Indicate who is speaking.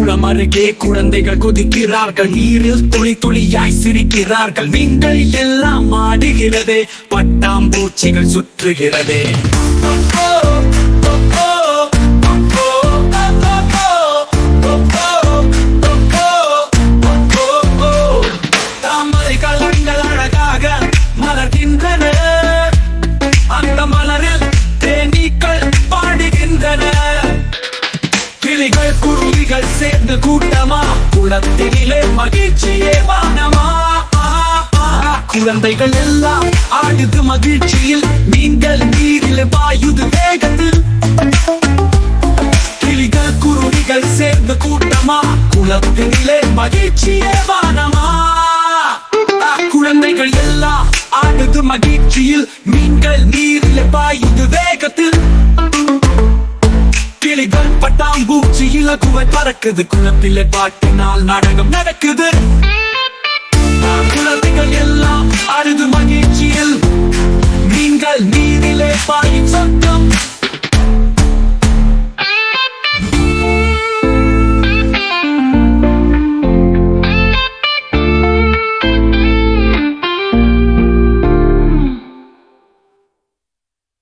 Speaker 1: குளம் அருகே குழந்தைகள் குதிக்கிறார்கள், நீரில் துளி துளியாய் சிரிக்கிறார்கள். மீன்கள் எல்லாம் ஆடுகிறதே, பட்டாம்பூச்சிகள் சுற்றுகிறதே. தாமரை கலங்கள் அழகாக மலர்கின்றன, அந்த மலரில் தேனீக்கள் பாடுகின்றன. கிளிகள் குருவிகள் சேர்ந்து கூட்டமா, குளத்திலே மகிழ்ச்சியே வானமா. குழந்தைகள் எல்லாம் ஆடுது மகிழ்ச்சியில், மீன்கள் நீரில் பாயுது வேகத்தில். கிளிகள் குருவிகள் சேர்ந்து கூட்டமா, குளத்திலே மகிழ்ச்சியே வானமா. குழந்தைகள் எல்லாம் ஆடுது மகிழ்ச்சியில், மீன்கள் நீரில் பாயுது வேகத்தில். கிளிகள் பட்டாம்பூச்சியில் குவை பறக்குது, குளத்திலே பாட்டினால் நாடகம் நடக்குது. குழந்தைகள் எல்லாம் ஆடுது மகிழ்ச்சியில், மீன்கள் நீரிலே பாயும் சொந்தம்.